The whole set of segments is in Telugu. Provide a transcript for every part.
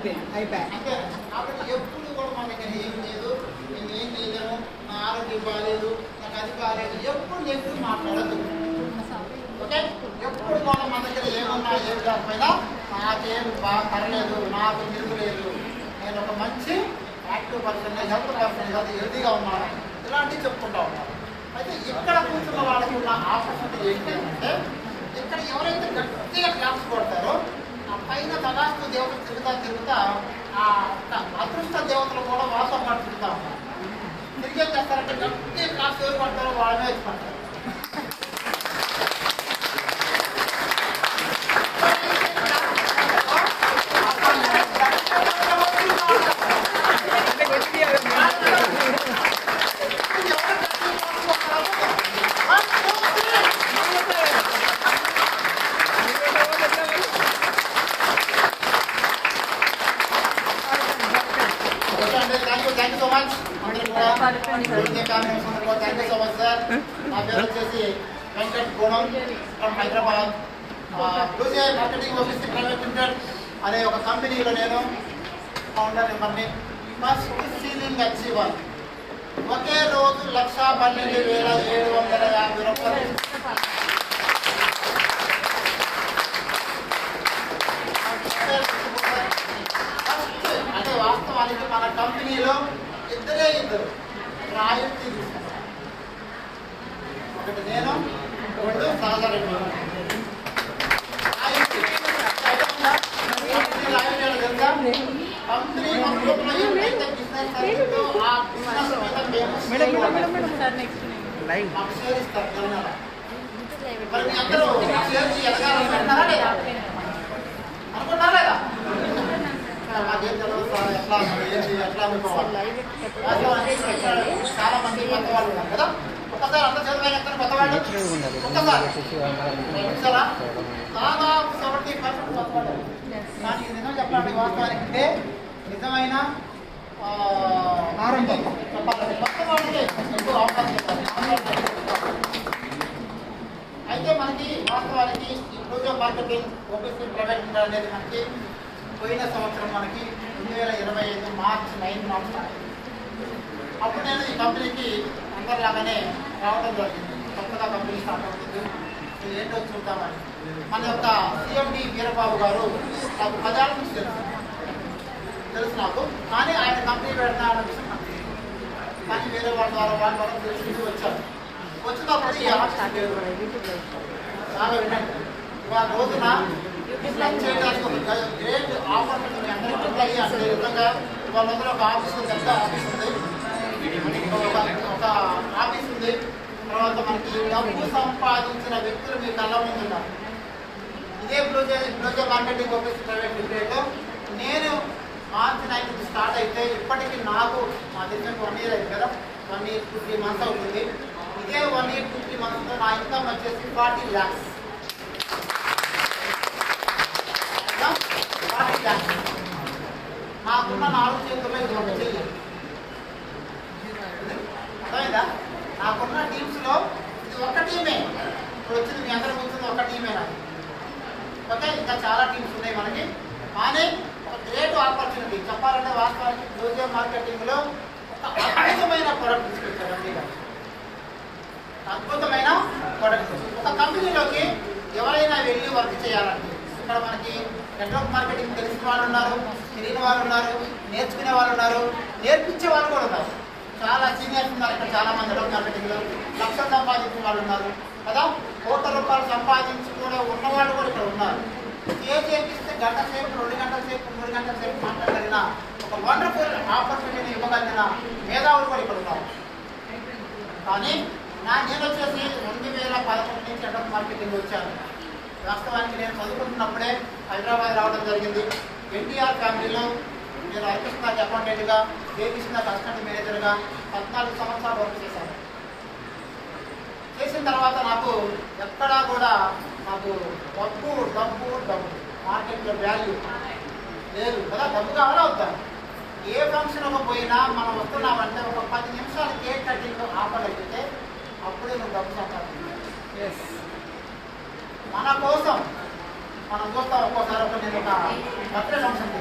అంటే కాబట్టి ఎప్పుడు కూడా మన దగ్గర ఏం లేదు, నేను ఏం చేయలేము, నా ఆరోగ్యం బాగాలేదు, నాకు అది బాగాలేదు, ఎప్పుడు నెగిటివ్ మాట్లాడద్దు. ఓకే, ఎప్పుడు కూడా మన దగ్గర ఏమన్నా ఏం కాకపోయినా నాకేం బాగా పర్లేదు, నాకు తిరుగులేదు, నేను ఒక మంచి యాక్టివ్ పర్సన్, హెల్త్ పర్సన్, హెల్తీగా ఉన్నాను, ఇలాంటివి చెప్పుకుంటా ఉన్నాను. అయితే ఇక్కడ కూర్చున్న వాళ్ళకి ఉన్న ఆపర్చునిటీ ఏంటి అంటే, ఇక్కడ ఎవరైతే గట్టిగా క్లాప్స్ కొడతారో ఆ పైన తదాస్తు దేవతలు తిరుగుతా ఆ అదృష్ట దేవతలు కూడా వాళ్ళతో పాటు తిరుగుతూ ఉంటారు. తిరిగే చేస్తారంటే గట్టి క్లాప్స్ ఎవరు పడతారో వాళ్ళనే వచ్చి పడతారు. Thank you so much sir. నా పేరు వచ్చేసి Venkat Gunam from Hyderabad. Blue Jay marketing office private limited అనే ఒక కంపెనీలో నేను ఫౌండర్ మెంబర్ని. ఫస్ట్ సీలింగ్ అచీవర్, ఒకే రోజు 1,12,750 రూపాయలు. అంటే వాస్తవానికి మన కంపెనీలో ఇద్దరు రాయల్టీ తీసుకుంటారు. ఒకటి నేను, రెండు సాగరెడ్డి. కంపెనీ ఎప్పుడైతే బిజినెస్ ఆ బిజినెస్ మీద మాకు షేర్ ఇస్తారు తెలంగాణ. మరి మీ అందరూ షేర్ ఎదగాలనుకుంటున్నారా లేదా? అనుకుంటున్నారా లేదా? మాకేం తెలియదు సార్, ఎట్లా ఏంటి ఎట్లా అనుకోవాలి. చాలా మంది కొత్త వాళ్ళు ఉన్నారు కదా, ఒక్కసారి అంత చదివాయి ఎక్కడ కొత్త వాళ్ళు ఒక్కసారి చూసారా, దాదాపు 70% కొత్త వాళ్ళు. కానీ నిజం చెప్పాలంటే వాస్తవానికి ఇదే నిజమైన ఆరంభం. చెప్పాలంటే కొత్త వాళ్ళకి ఎక్కువ అవకాశం చెప్పాలి. అయితే మనకి వాస్తవానికి ఈ బ్లూజే మార్కెటింగ్ ఓపీసీ ప్రైవేట్ లిమిటెడ్ అనేది మనకి పోయిన సంవత్సరం మనకి 2025 మార్చి 9 స్టార్ట్ అయింది. అప్పుడు నేను ఈ కంపెనీకి అందరిలాగానే రావడం జరిగింది. కొత్తగా కంపెనీ స్టార్ట్ అవుతుంది, ఏంటో చూద్దామని. మన యొక్క సిఎండి వీరబాబు గారు నాకు 10 ఏళ్ళ నుంచి తెలుసు నాకు. కానీ ఆయన కంపెనీ పెడతానన్న విషయం నాకు తెలియదు. కానీ వేరే వాళ్ళ ద్వారా తెలిసి వచ్చారు. వచ్చినప్పుడు ఈ చాలా వినండి, ఇవాళ రోజున చేయడానికి ఒక గ్రేట్ ఆపర్చునిటీ అందరికీ ఉంటాయి. అంటే విధంగా వాళ్ళందరూ ఒక ఆఫీస్ పెద్ద ఆఫీస్ ఉంది, ఒక ఆఫీస్ ఉంది. తర్వాత మనకి డబ్బు సంపాదించిన వ్యక్తులు మీ కళ్ళ ముందు ఉన్నారు. ఇదే బ్లూజే మార్కెటింగ్ ఆఫీస్ ప్రైవేట్ లిమిటెడ్లో నేను మార్చి 9 స్టార్ట్ అయితే ఇప్పటికీ నాకు మా తెలిసిన 1 year అయింది కదా, 1 year 2-3 months అవుతుంది. ఇదే 1 year 2-3 monthsతో నా ఇన్కమ్ వచ్చేసి 40 lakhs. నాకున్న 4 చేతుల్లో ఇది ఒక చెయ్యి. అర్థమైందా? నాకున్న టీమ్స్లో ఇది ఒక టీమే. ఇప్పుడు వచ్చింది మీ అందరూ కూర్చుంది ఒక టీమే నాకు. ఓకే, ఇంకా చాలా టీమ్స్ ఉన్నాయి మనకి. కానీ ఒక గ్రేట్ ఆపర్చునిటీ చెప్పాలంటే వాస్తవానికి బ్లూజే మార్కెటింగ్లో ఒక అద్భుతమైన ప్రోడక్ట్ తీసుకొచ్చారు. అద్భుతమైన ప్రోడక్ట్. ఒక కంపెనీలోకి ఎవరైనా వెళ్ళి వర్క్ చేయాలంటే ఇక్కడ మనకి నెట్వర్క్ మార్కెటింగ్ తెలిసిన వాళ్ళు ఉన్నారు, తెలియని వాళ్ళు ఉన్నారు, నేర్చుకునే వాళ్ళు ఉన్నారు, నేర్పించే వాళ్ళు కూడా ఉన్నారు. చాలా సీనియర్స్ ఉన్నారు ఇక్కడ. చాలా మంది నెట్వర్క్ మార్కెటింగ్లో లక్షలు సంపాదించిన వాళ్ళు ఉన్నారు కదా, ₹1,00,00,000 సంపాదించి కూడా ఉన్నవాళ్ళు కూడా ఇక్కడ ఉన్నారు. ఏం చేపిస్తే గంట సేపు, 2 గంటల సేపు, 3 గంటల సేపు మాట్లాడగలిగిన ఒక వండర్ఫుల్ ఆపర్చునిటీని ఇవ్వగలిగిన మేధావులు కూడా ఇక్కడ ఉన్నారు. కానీ నేను వచ్చేసి 2011 నుంచి నెట్వర్క్ మార్కెటింగ్ వచ్చాను. వాస్తవానికి నేను చదువుకుంటున్నప్పుడే హైదరాబాద్ రావడం జరిగింది. ఎన్టీఆర్ ఫ్యామిలీలో నేను హరికృష్ణకి అకౌంటెంట్గా, జయకృష్ణకి అసిస్టెంట్ మేనేజర్గా 14 సంవత్సరాలు వర్క్ చేశాను. చేసిన తర్వాత నాకు ఎక్కడా కూడా నాకు డబ్బు మార్కెట్లో వాల్యూ లేదు కదా. డబ్బు కావాలా వద్దా? ఏ ఫంక్షన్ పోయినా మనం వస్తున్నామంటే ఒక 10 నిమిషాలు కేక్ కటింగ్ ఆఫర్ అయితే అప్పుడే నువ్వు డబ్బు సంపాదించాలి. మన కోసం మనం చూస్తాం. ఒక్కోసారి నేను ఒక బర్త్డే ఫంక్షన్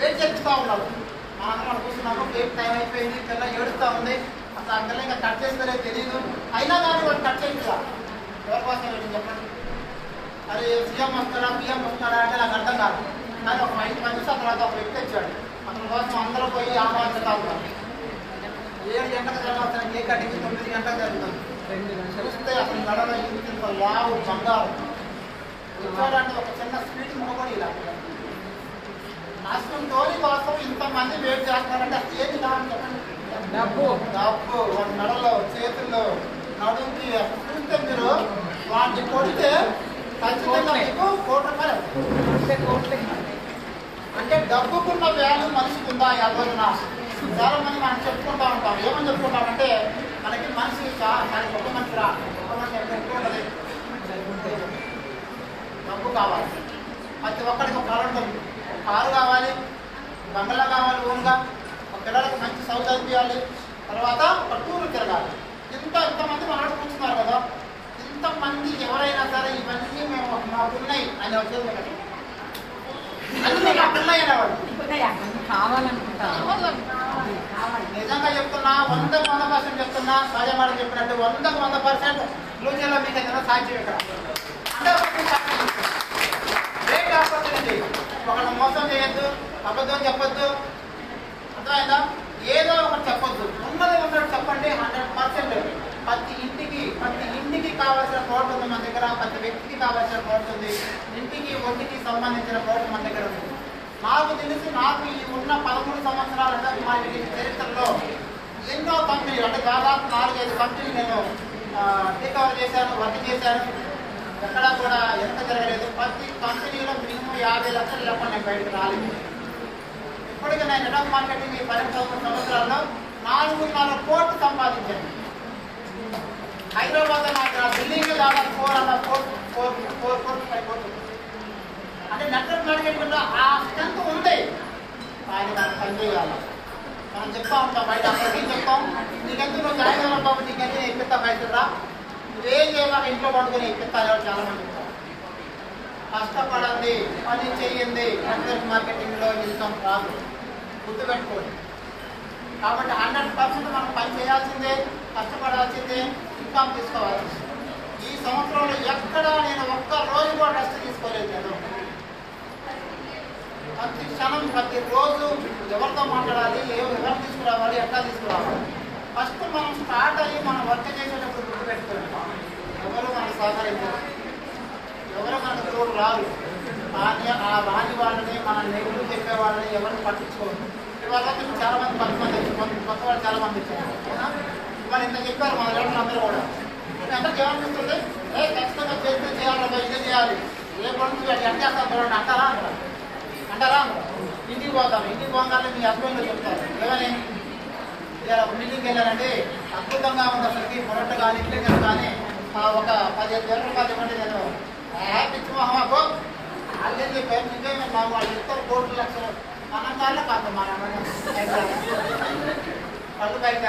వెయిట్ చేస్తూ ఉన్నారు. మనం చూస్తున్నాము వెయిట్ టైం అయిపోయింది, పిల్ల ఏడుస్తూ ఉంది, అసలు ఆ పిల్ల ఇంకా కట్ చేస్తారో తెలియదు, అయినా కానీ వాళ్ళు కట్ చేయట్లా. ఎవరి కోసం వెళ్ళి చెప్పండి. అది సీఎం వస్తాడా పిఎం వస్తాడా అంటే నాకు అర్థం కాదు. కానీ ఒక 5 నిమిషాల తర్వాత ఒక వ్యక్తి వచ్చాడు, అతని కోసం అందరూ పోయి ఆహ్వానిస్తూ ఉన్నారు. 7 గంటలకు జరగాల్సిన కేక్ కటింగ్ 9 గంటలకు జరుగుతుంది. చూస్తే అసలు నడలో ఇంత లావు బంగారు కూర్చోడానికి ఒక చిన్న స్వీట్ కూడా ఇలా అసలు టోరీ కోసం ఇంతమంది వెయిట్ చేస్తున్నారంటే అసలు ఏది కావాలి చెప్పండి. డబ్బు వాళ్ళ నడలో చేతుల్లో నడుంకి అసలు చూస్తే మీరు వాటిని కొడితే ఖచ్చితంగా మీకు ₹1,00,00,000. అంటే డబ్బుకున్న వాల్యూ మనిషికి ఉందా ఈ రోజున? చాలా మంది మనం చెప్పుకుంటా ఉంటాం. ఏమని చెప్పుకుంటామంటే మనకి మనిషి చాలా గొప్ప మనిషి రా, గొప్ప మనిషి ఎక్కువ ఉంటుంది, డబ్బు కావాలి. ప్రతి ఒక్కరికి ఒక కారు ఉంటుంది, ఒక కారు కావాలి, బంగ్లా కావాలి ఓన్గా, ఒక పిల్లలకు మంచి సౌకర్యం ఇవ్వాలి, తర్వాత ఒక టూర్ తిరగాలి. ఇంతమంది మనవాడు కూర్చున్నారు కదా, ఇంతమంది ఎవరైనా సరే ఇవన్నీ మేము మాకున్నాయి అని వచ్చేది కదా, అన్నీ మాకున్నాయి అనేవాడు. నిజంగా చెప్తున్నా, 100% చెప్తున్నా, సహజమానం చెప్పినట్టు 100% ఫ్యూచర్లో మీకు ఏదైనా సాధ్యం ఇక్కడ. అంటే గ్రేట్ ఆపర్చునిటీ. ఒకళ్ళు మోసం చేయొద్దు, అబద్ధం చెప్పొద్దు, అర్థమైందా? ఏదో ఒకటి చెప్పొద్దు, ఉన్నది ఉన్నట్టు చెప్పండి. 100% ప్రతి ఇంటికి కావాల్సిన ప్రోడక్ట్ ఉంది మన దగ్గర, ప్రతి వ్యక్తికి కావాల్సిన ప్రోడక్ట్ ఉంది, ఇంటికి ఒంటికి సంబంధించిన ప్రోడక్ట్ మన దగ్గర ఉంది. నాకు తెలిసి నాకు ఈ ఉన్న 13 సంవత్సరాల మార్కెటింగ్ చరిత్రలో ఎన్నో కంపెనీలు, అంటే దాదాపు 4-5 కంపెనీలు నేను టేక్ఓవర్ చేశాను, వర్క్ చేశాను. ఎక్కడా కూడా ఎంత జరగలేదు. ప్రతి కంపెనీలో మినిమం 50 లక్షలు లేకుండా నేను బయటకు రాలేదు. ఇప్పటికీ నేను నెట్వర్క్ మార్కెటింగ్ ఈ 12 సంవత్సరాల్లో 4.5 కోట్లు సంపాదించాను. హైదరాబాద్ ఢిల్లీకి దాదాపు 4 కోట్లు 5 కోట్లు. అంటే నెట్వర్క్ మార్కెటింగ్లో ఆ స్ట్రెంత్ ఉంది. ఆయన మనం పనిచేయాలి. మనం చెప్తా ఉంటాం బయట, అందరికీ చెప్తాం, నీకెందుకు నువ్వు జాయిన్ అవ్వాలి బాబు, నీకెందుకు ఎక్కిస్తా పైసలురా, నువ్వేం చేయాలి ఇంట్లో పడుకుని ఎక్కిస్తా చాలా మంది చెప్తాం. కష్టపడండి, పని చేయండి, నెట్వర్క్ మార్కెటింగ్లో ఇన్కమ్ రాదు, గుర్తుపెట్టుకోండి. కాబట్టి 100% మనం పని చేయాల్సిందే, కష్టపడాల్సిందే, ఇన్కమ్ తీసుకోవాలి. ఈ సంవత్సరంలో ఎక్కడా నేను ఒక్క రోజు కూడా రెస్ట్ తీసుకోలేదు. నేను ప్రతి క్షణం ప్రతిరోజు ఎవరితో మాట్లాడాలి, ఎవరు తీసుకురావాలి, ఎట్లా తీసుకురావాలి. ఫస్ట్ మనం స్టార్ట్ అయ్యి మనం వర్క్ చేసేటప్పుడు గుర్తుపెట్టుకోండి, ఎవరు మనకు సహకరించారు, ఎవరు మనకు తోడు రారు. కానీ ఆ రాని వాళ్ళని, మన నెగులు చెప్పే వాళ్ళని ఎవరిని పట్టించుకోరు. ఇవాళ చాలా మంది కొత్త వాళ్ళు చాలా మంది వచ్చారు. ఇవాళ ఇంత చెప్పారు మన రేట్లు అందరూ కూడా. అందరికి ఏమనిపిస్తుంది, ఖచ్చితంగా చేస్తే చేయాలి, ఇదే చేయాలి, ఏ పనులు ఎట్లా చేస్తాను చూడండి అంటారా అంటారా ఇంటికి పోతాం. ఇంటికి పోగానే మీ హస్బెండ్ చెప్తారు ఏమని, ఇలా మీటింగ్కి వెళ్ళారండి, అద్భుతంగా ఉంది అసలుకి, పొరట్టు కానీ ఇంటికి కానీ ఒక 15,000 రూపాయలు ఇవ్వండి, నేను పిచ్చి మహామాకు వాళ్ళేం చెప్పారు, నిజమే మాకు వాళ్ళు ఇస్తారు కోట్లు లక్షలు అనంతాల్లో కాదు మన పళ్ళు బయట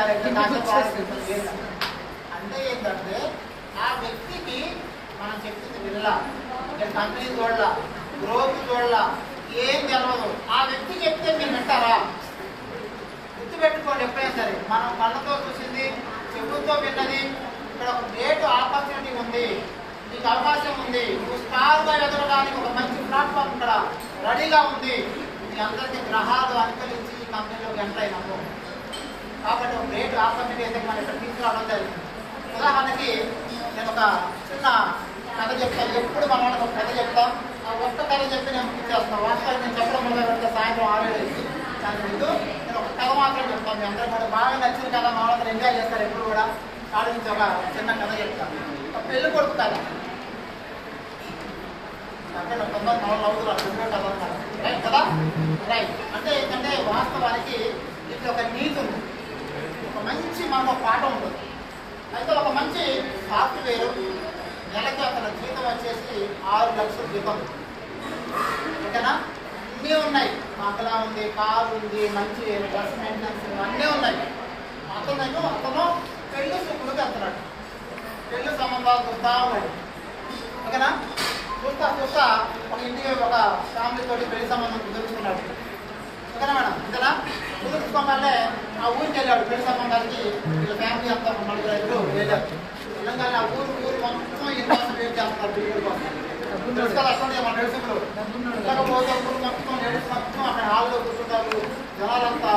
అంటే ఏంటంటే ఆ వ్యక్తికి మనం చెప్తుంది వినలా, కంపెనీ చూడాల, గ్రోత్ చూడాల, ఏం తెలవదు. ఆ వ్యక్తి చెప్తే మీరు వింటారా? గుర్తుపెట్టుకోండి, ఎప్పుడైనా సరే మనం కళ్ళతో చూసింది, చెవులతో విన్నది, ఇక్కడ ఒక గ్రేట్ ఆపర్చునిటీ ఉంది, నీకు అవకాశం ఉంది, నువ్వు స్టార్గా ఎదగడానికి ఒక మంచి ప్లాట్ఫామ్ ఇక్కడ రెడీగా ఉంది. మీ అందరికీ గ్రహాలు అనుకరించి ఈ కంపెనీలోకి ఎంటర్ అయినాము. కాబట్టి ఒక గ్రేట్ ఆపర్చునిటీ అయితే మనం ఇక్కడ తీసుకురావడం జరిగింది. ఉదాహరణకి నేను ఒక చిన్న కథ చెప్తాను. ఎప్పుడు మన వాళ్ళకి ఒక కథ చెప్తాం, ఆ ఒక్క కథ చెప్పి నేను ఇచ్చేస్తాను. వాస్తవానికి నేను చెప్పడం మొదలు పెడితే సాయంత్రం 6-7 దాని ముందు నేను ఒక కథ మాత్రం చెప్తాను. మీ అందరూ కూడా బాగా నచ్చిన కథ, మా వాళ్ళందరూ ఎంజాయ్ చేస్తారు ఎప్పుడు కూడా. కాదు నుంచి ఒక చిన్న కథ చెప్తాను. ఒక పెళ్లి కొడుకు కథ. అక్కడ 94 అవుతున్నారు కథ అన్నారు, రైట్ కదా? రైట్. అంటే ఏంటంటే వాస్తవానికి ఇది ఒక నీతి ఉంది, ఒక మంచి మనకు పాఠం ఉంటుంది. అయితే ఒక మంచి సాఫ్ట్వేర్ నెలకి అతను జీతం వచ్చేసి 6 లక్షల జీతం, ఓకేనా? అన్నీ ఉన్నాయి, బంగ్లా ఉంది, కారు ఉంది, మంచి డ్రెస్ మెయింటెనెన్స్ అన్నీ ఉన్నాయి. అతను పెళ్లి చూపులకు వెళ్తున్నాడు, పెళ్లి సంబంధాలు చూస్తా ఉన్నాడు, ఓకేనా? చూస్తా ఒక ఇంటికి ఒక ఫ్యామిలీతో పెళ్లి సంబంధం కుదుర్చుకున్నాడు. ఓకేనా మేడం? ఇంతనా కుదుర్చుకోగానే ఆ ఊరికి వెళ్ళాడు పెళ్లి సంబంధానికి. వీళ్ళ ఫ్యామిలీ అంతా 4-5 వెళ్ళారు. తెలంగాణ ఆ ఊరు మొత్తం ఇంట్లో వెయిట్ చేస్తారు పెళ్లి కోసం. తెలుసు కదా అట్లా మన తెలుసులు లేకపోతే ఊరు మొత్తం లేడీస్ మొత్తం అక్కడ హాల్లో కూర్చుంటారు. జనాలంతా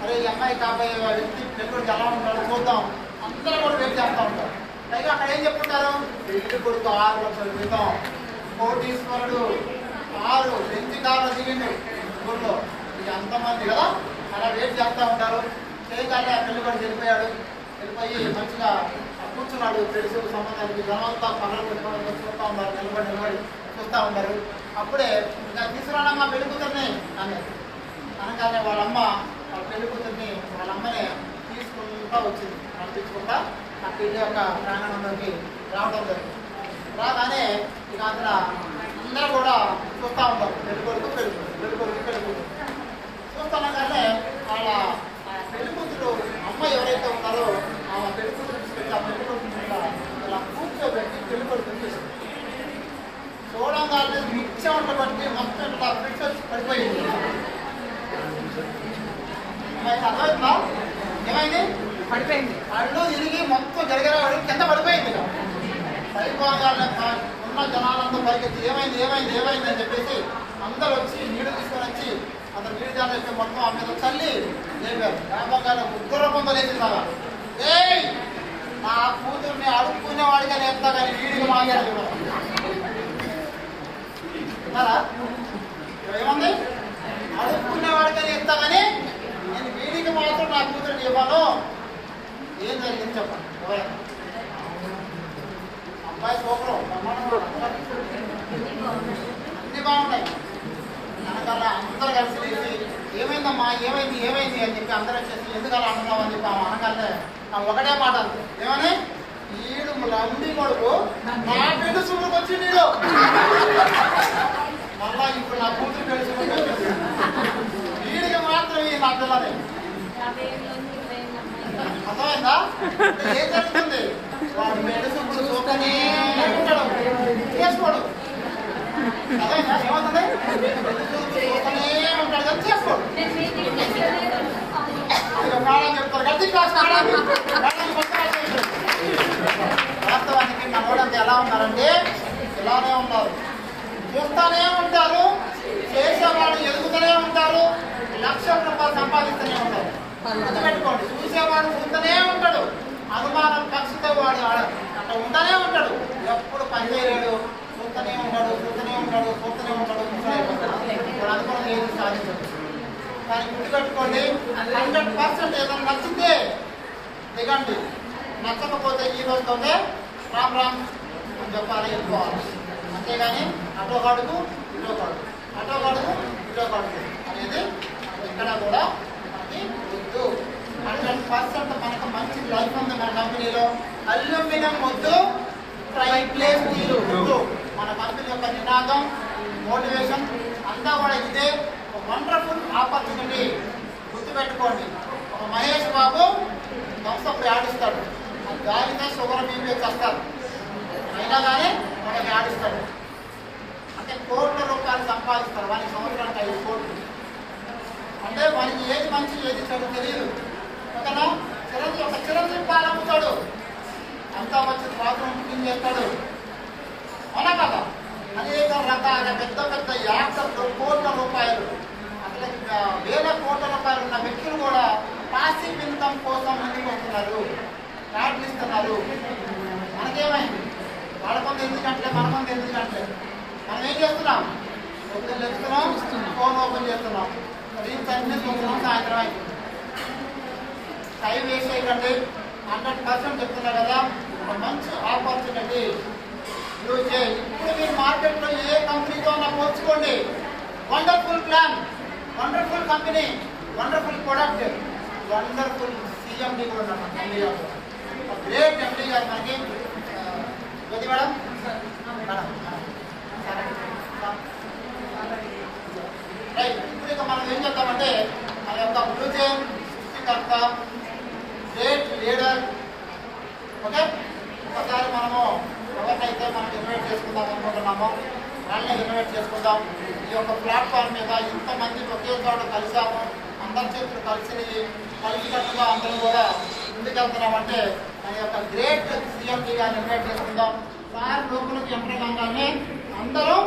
అరే ఈ అమ్మాయి కాబోయే వ్యక్తి పెళ్ళికి ఎలా ఉంటాడు చూద్దాం అందరూ కూడా వెయిట్ చేస్తూ ఉంటారు. పైగా అక్కడ ఏం చెప్పుకుంటారు, పెళ్లి కొడుకు 6 లక్షల క్రితం కోటీశ్వరుడు 6 బెంచి కార్లు దిగిండు ఊళ్ళో. ఇక అంతమంది కదా అలా వెయిట్ చేస్తూ ఉంటారు. చేయగానే ఆ పెళ్లి కొడుకు వెళ్ళిపోయి మంచిగా కూర్చున్నాడు. తెలుసు సంబంధానికి జనంతా పనులు పెట్టుకోవడం చూస్తూ ఉన్నారు. నిలబడి చూస్తూ ఉంటారు. అప్పుడే ఇంకా తీసుకురానమ్మా పెళ్లి కూతుర్ని అనగానే వాళ్ళ పెళ్లి కూతుర్ని వాళ్ళ అమ్మనే తీసుకుంటూ వచ్చింది. నడిపించుకుంటా ఆ పెళ్లి యొక్క ప్రాంగణంలోకి రావడం జరిగింది. రాగానే ఇక అక్కడ అందరూ కూడా చూస్తూ ఉంటారు. పెళ్లి కొడుకు చూస్తున్నాగానే వాళ్ళ పెళ్లి కూతురు అమ్మ ఎవరైతే ఉన్నారో ఆ పెళ్లి కూతురు తీసుకెళ్ళి ఆ పెళ్లి కొడుకు ఇలా కూర్చోబెట్టి పెళ్లి కొడుకు చేసింది. చూడంగానే మిక్సీ వంట బట్టి మొత్తం ఇట్లా ఫిక్స్ వచ్చి పడిపోయింది. అర్థమవుతుందా? ఏమైంది? పడిపోయింది. అడ్డు తిరిగి మొత్తం జరిగేవాడు కింద పడిపోయింది. పడిపోగానే ఉన్న జనాలంతా పరిగెత్తి ఏమైంది అని చెప్పేసి అందరూ వచ్చి నీళ్లు తీసుకొని వచ్చి అతను నీళ్ళు జాన చెప్పి మొత్తం ఆ మీద చల్లి లేపారు. రామగానే ఉగ్గుర పొందలేసిందాగా ఏయ్ నా కూతుర్ని అడుక్కునేవాడిగా నేర్తా కానీ వీడికి మాట్లాడారు. ఏమంది? అడుక్కునేవాడిగా నేర్తా కానీ నేను వీడికి మాత్రం నా కూతురిని ఇవ్వను. ఏం జరిగింది చెప్పండి. అబ్బాయి సూపరం అన్ని బాగున్నాయి. అనకల్లా అందరూ కలిసి లేచి ఏమైందమ్మా ఏమైంది అని చెప్పి అందరూ వచ్చేసి ఎందుకు అలా అంటున్నావు అని చెప్పి అనగానే ఒకటే మాట అంది. ఏమని? ఈడు లంబి కొడుకు నా పెళ్లి చూపులకు వచ్చి నీడు మళ్ళా ఇప్పుడు నా కూతురు పెళ్లి చూపులకు వీడికి మాత్రం ఈ నా పిల్లనే. అర్థమైందా? ఏం జరుగుతుంది? వాడు పెళ్లి చూపులు చూస్తూనే ఉంటాడు, చేసుకోడు. అర్థమైందా? ఏమవుతుంది? చూస్తూనే ఉంటాడు కానీ చేసుకోడు. కాలం చెప్తారు గట్టి క్లాస్ వాస్తవానికి మనోడంతా ఎలా ఉన్నారంటే ఇలానే ఉన్నారు. చూస్తూనే ఉంటారు, చేసేవాడు ఎదుగుతూనే ఉంటారు, లక్షల రూపాయలు సంపాదిస్తూనే ఉంటారు. గుర్తుపెట్టుకోండి, చూసేవాడు చూస్తూనే ఉంటాడు, అనుమానం పక్షితో వాడు అట్లా ఉంటూనే ఉంటాడు. ఎప్పుడు పని చేయలేడు, చూస్తూనే ఉంటాడు. వాడు అనుకున్నది ఏది సాధించడు. కానీ గుర్తుపెట్టుకోండి, 100% ఏదైనా నచ్చితే దిగండి, నచ్చకపోతే ఈ రోజుతోనే రామ్ అని చెప్పాలి, వెళ్ళిపోవాలి. అంతేగాని అటో కాడుకు ఇటో కాడుకు అనేది ఇక్కడ కూడా మనకి వద్దు. 100% మనకు మంచి లైఫ్ ఉంది మన కంపెనీలో. అల్యూమినియం వద్దు, ట్రైప్లేస్ స్టీల్ వద్దు. మన కంపెనీ యొక్క నినాదం, మోటివేషన్ అంతా కూడా ఇదే. ఒక వండర్ఫుల్ ఆపర్చునిటీ. గుర్తుపెట్టుకోండి, ఒక మహేష్ బాబు థమ్సప్ ఆడిస్తాడు, గాలితో షుగర్ బీపీ వస్తారు, అయినా కానీ మనకి ఆడిస్తాడు. అంటే కోట్ల రూపాయలు సంపాదిస్తారు వానికి, సంవత్సరానికి 5 కోట్లు. అంటే వానికి ఏది మంచి ఏది చెడు తెలియదు. ఓకేనా? చిరంజీవి పాలమ్ముతాడు, అంతా వచ్చి బాత్రూమ్ బుకింగ్ చేస్తాడు. అవునా కదా? అనేక రకాల పెద్ద యాక్టర్లు కోట్ల రూపాయలు, అసలు వేల కోట్ల రూపాయలు ఉన్న వ్యక్తులు కూడా పాసివ్ ఇన్కమ్ కోసం ముందుకు వస్తున్నారు, కార్డులు ఇస్తున్నారు. మనకేమైంది? వాళ్ళ మంది ఎందుకంటే మన మంది ఎందుకంటే మనం ఏం చేస్తున్నాం? పొద్దున్న లేస్తున్నాం, ఫోన్ ఓపెన్ చేస్తున్నాం, రీల్స్ అన్నీ చూస్తున్నాం, సాయంత్రం అయింది. టైం వేస్ట్ చేయకండి. 100% చెప్తున్నా కదా, ఒక మంచి ఆపర్చునిటీ యూజ్ చేయి. ఇప్పుడు మీరు మార్కెట్లో ఏ కంపెనీతో అన్నా పోల్చుకోండి. Wonderful plan, wonderful company, wonderful product, wonderful CMD కూడా ఉన్నాం. గ్రేట్ ఎండి గారు మనకి జ్యోతి మేడం రైట్. ఇప్పుడు ఇక మనం ఏం చెప్తామంటే మన యొక్క బ్లూ చైన్ సృష్టికర్త, గ్రేట్ లీడర్. ఓకే, ఒకసారి మనము ఎవరినైతే మనం ఇన్వైట్ చేసుకుందాం అనుకుంటున్నామో వాళ్ళని ఇన్వైట్ చేసుకుందాం. ఈ యొక్క ప్లాట్ఫామ్ మీద ఇంతమంది ఒకే చోట కలిసాము, అందరి చేతులు కలిసికట్టుగా అందరం కూడా ముందుకెళ్తున్నామంటే మన యొక్క గ్రేట్ సీఎం గారిని ఇన్వైట్ చేసుకుందాం. సార్ లోపలికి ఎంటర్ కాగానే అందరం